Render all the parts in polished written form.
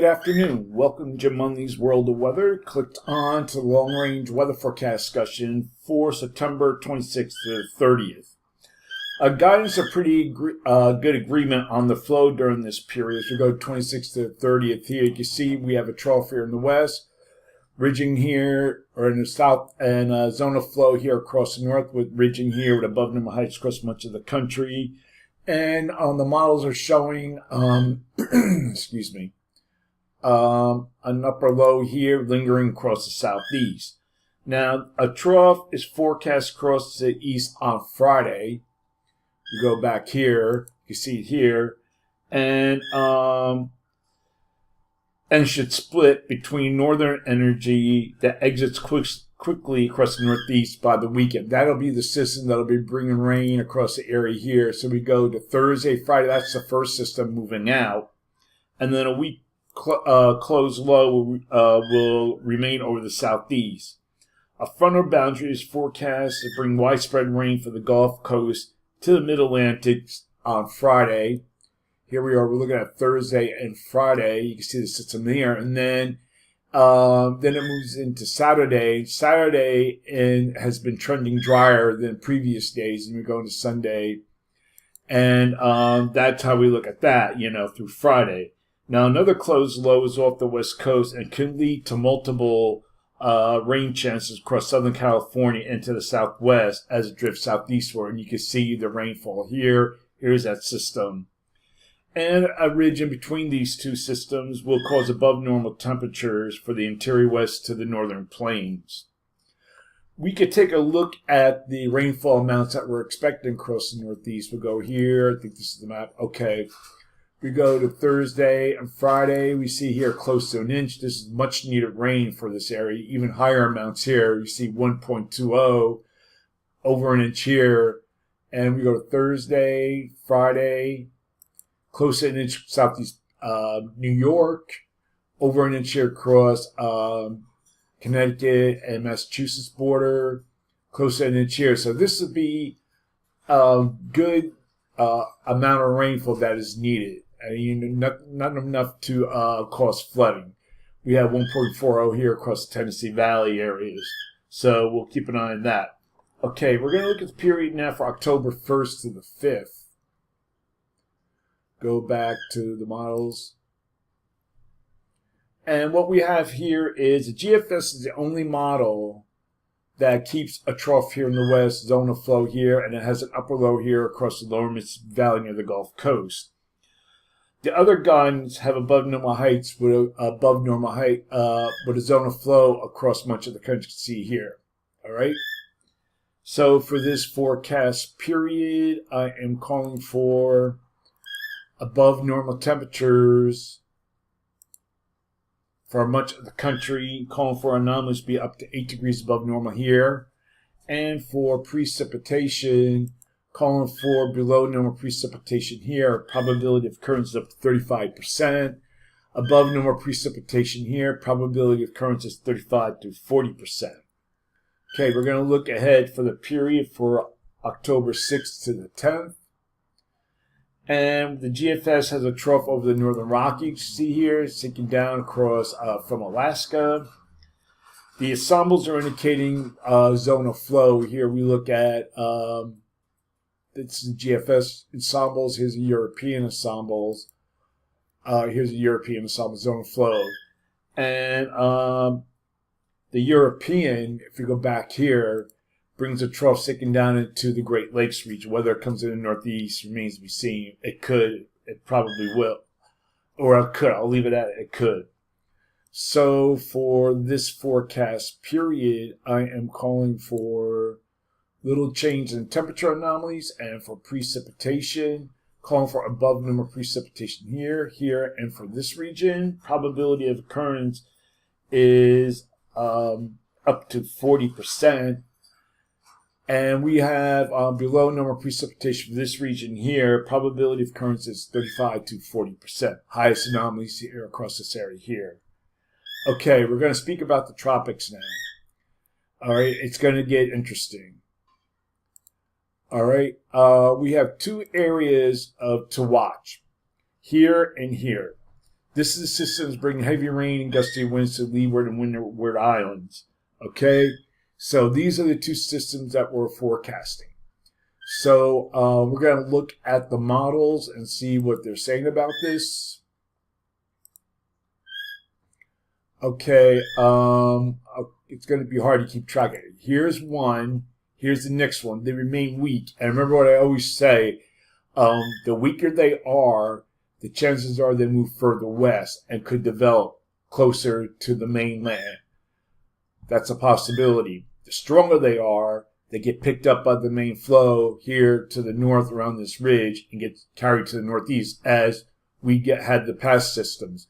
afternoon. Welcome to Jim Munley's World of Weather. Clicked on to the long-range weather forecast discussion for September 26th to 30th. Guidance a pretty good agreement on the flow during this period. As we go 26th to 30th here, you can see we have a trough here in the west, ridging here, or in the south, and a zone of flow here across the north, with ridging here with above normal heights across much of the country. And the models are showing, excuse me, an upper low here lingering across the southeast. Now, a trough is forecast across the east on Friday. You go back here, you see it here, and should split between northern energy that exits quickly across the northeast by the weekend. That'll be the system that'll be bringing rain across the area here. So we go to Thursday, Friday. That's the first system moving out, and then a week close low will remain over the southeast. A frontal boundary is forecast to bring widespread rain for the Gulf Coast to the Mid-Atlantic on Friday. Here we are. We're looking at Thursday and Friday. You can see the system there, and then it moves into Saturday. Saturday has been trending drier than previous days, and we're going to Sunday, and that's how we look at that. Through Friday. Now, another closed low is off the west coast and can lead to multiple rain chances across Southern California into the southwest as it drifts southeastward. And you can see the rainfall here. Here's that system. And a ridge in between these two systems will cause above normal temperatures for the interior west to the northern plains. We could take a look at the rainfall amounts that we're expecting across the northeast. We'll go here. I think this is the map. Okay. We go to Thursday and Friday. We see here close to an inch. This is much needed rain for this area. Even higher amounts here. You see 1.20 over an inch here. And we go to Thursday, Friday, close to an inch southeast New York, over an inch here across Connecticut and Massachusetts border, close to an inch here. So this would be a good amount of rainfall that is needed. Not enough to cause flooding. We have 1.40 here across the Tennessee Valley areas. So we'll keep an eye on that. Okay, we're going to look at the period now for October 1st to the 5th. Go back to the models. And what we have here is the GFS is the only model that keeps a trough here in the west, zone of flow here, and it has an upper low here across the lower Mississippi Valley near the Gulf Coast. The other guns have above normal heights with with a zone of flow across much of the country. You can see here. All right. So for this forecast period, I am calling for above normal temperatures for much of the country, calling for anomalies to be up to 8 degrees above normal here. And for precipitation, calling for below normal precipitation here. Probability of occurrence is up to 35%. Above normal precipitation here. Probability of occurrence is 35 to 40%. Okay, we're going to look ahead for the period for October 6th to the 10th. And the GFS has a trough over the northern Rockies. See here, sinking down across from Alaska. The ensembles are indicating zone of flow. Here we look at it's the GFS ensembles. Here's the European ensembles. Here's the European ensemble zone of flow. And the European, if you go back here, brings a trough sinking down into the Great Lakes region. Whether it comes in the northeast remains to be seen. It could. It probably will. Or it could. I'll leave it at it. It could. So for this forecast period, I am calling for little change in temperature anomalies, and for precipitation, calling for above normal precipitation here, and for this region, probability of occurrence is up to 40%. And we have below normal precipitation for this region here. Probability of occurrence is 35 to 40%. Highest anomalies here across this area here. Okay, we're going to speak about the tropics now. All right, it's going to get interesting. All right, we have two areas to watch, here and here. This is the systems bringing heavy rain and gusty winds to Leeward and Windward Islands. Okay, so these are the two systems that we're forecasting. So we're going to look at the models and see what they're saying about this. Okay, it's going to be hard to keep track of it. Here's one. Here's the next one. They remain weak. And remember what I always say, the weaker they are, the chances are they move further west and could develop closer to the mainland. That's a possibility. The stronger they are, they get picked up by the main flow here to the north around this ridge and get carried to the northeast as we had the past systems.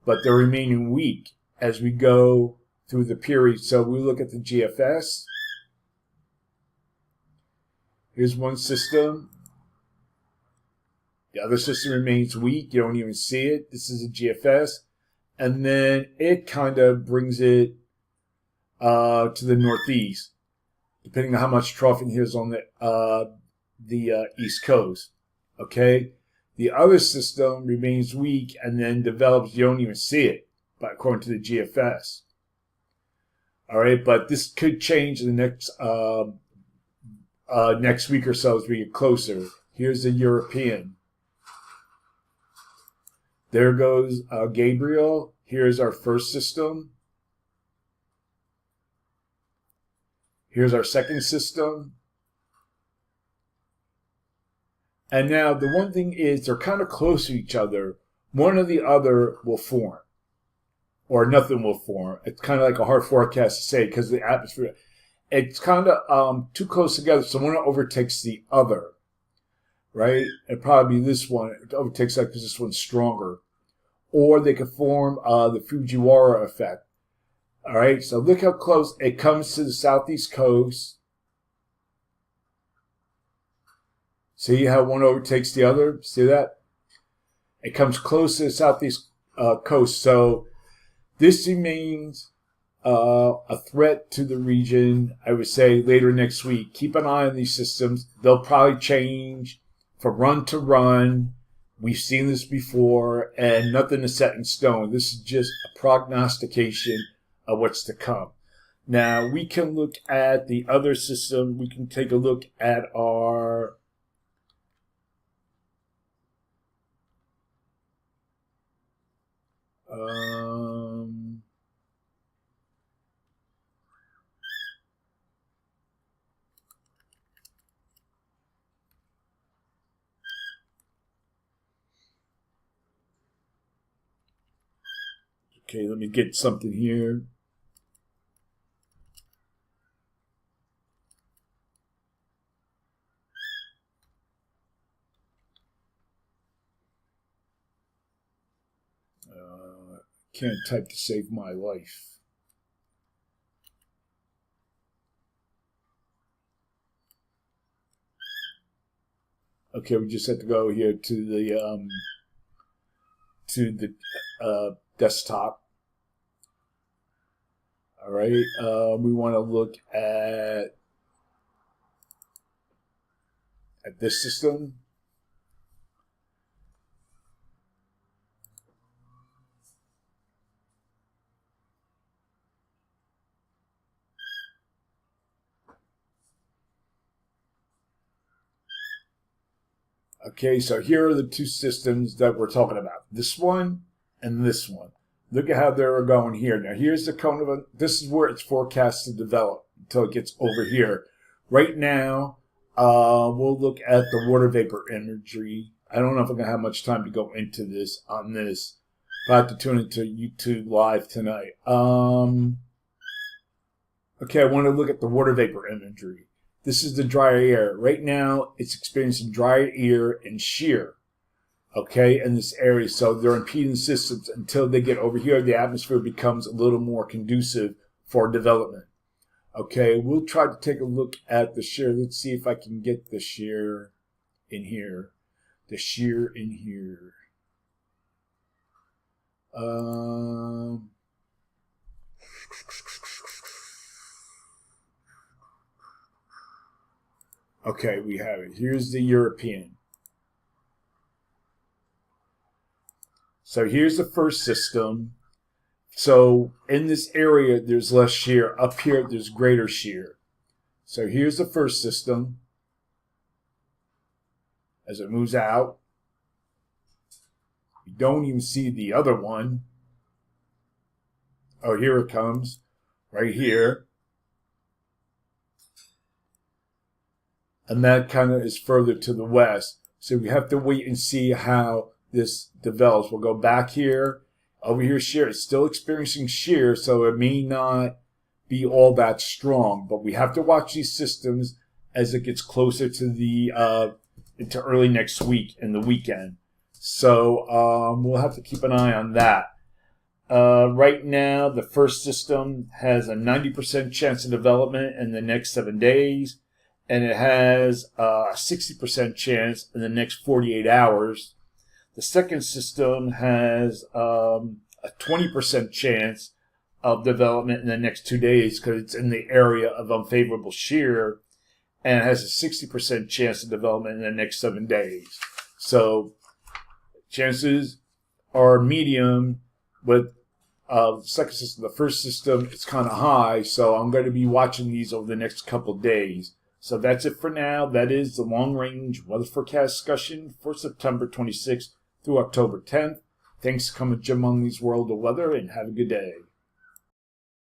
But they're remaining weak as we go through the period. So we look at the GFS. Here's one system. The other system remains weak. You don't even see it. This is a GFS. And then it kind of brings it to the northeast, depending on how much troughing here is on the East Coast. Okay? The other system remains weak and then develops. You don't even see it, but according to the GFS. All right, but this could change in the next week or so as we get closer. Here's the European. There goes Gabriel. Here's our first system. Here's our second system. And now the one thing is they're kind of close to each other. One or the other will form. Or nothing will form. It's kind of like a hard forecast to say because the atmosphere, it's kind of too close together. So one overtakes the other. Right? It'd probably be this one. It overtakes that because this one's stronger. Or they could form the Fujiwara effect. All right, so look how close it comes to the southeast coast. See how one overtakes the other? See that? It comes close to the southeast coast. So this remains a threat to the region, I would say, later next week. Keep an eye on these systems. They'll probably change from run to run. We've seen this before, and nothing is set in stone. This is just a prognostication of what's to come. Now, we can look at the other system. We can take a look at our okay, let me get something here. Can't type to save my life. Okay, we just have to go here to the desktop. All right, we want to look at this system. Okay, so here are the two systems that we're talking about. This one and this one. Look at how they're going here. Now, here's the cone of this is where it's forecast to develop until it gets over here. Right now, we'll look at the water vapor imagery. I don't know if I'm going to have much time to go into this on this. If I have to tune into YouTube Live tonight. Okay, I want to look at the water vapor imagery. This is the dry air. Right now, it's experiencing dry air and shear, okay, in this area. So they're impeding systems until they get over here. The atmosphere becomes a little more conducive for development. Okay, we'll try to take a look at the shear. Let's see if I can get the shear in here. The shear in here. Okay, we have it. Here's the European. So here's the first system. So in this area, there's less shear. Up here, there's greater shear. So here's the first system as it moves out. You don't even see the other one. Oh, here it comes, right here. And that kind of is further to the west. So we have to wait and see how this develops. We'll go back here. Over here, shear. It's still experiencing shear, so it may not be all that strong. But we have to watch these systems as it gets closer to the into early next week and the weekend. So we'll have to keep an eye on that. Right now, the first system has a 90% chance of development in the next 7 days, and it has a 60% chance in the next 48 hours. The second system has a 20% chance of development in the next 2 days because it's in the area of unfavorable shear, and it has a 60% chance of development in the next 7 days. So chances are medium, but the second system, the first system, it's kind of high, so I'm going to be watching these over the next couple of days. So that's it for now. That is the long-range weather forecast discussion for September 26th through October 10th. Thanks for coming to Jim Munley's World of Weather, and have a good day.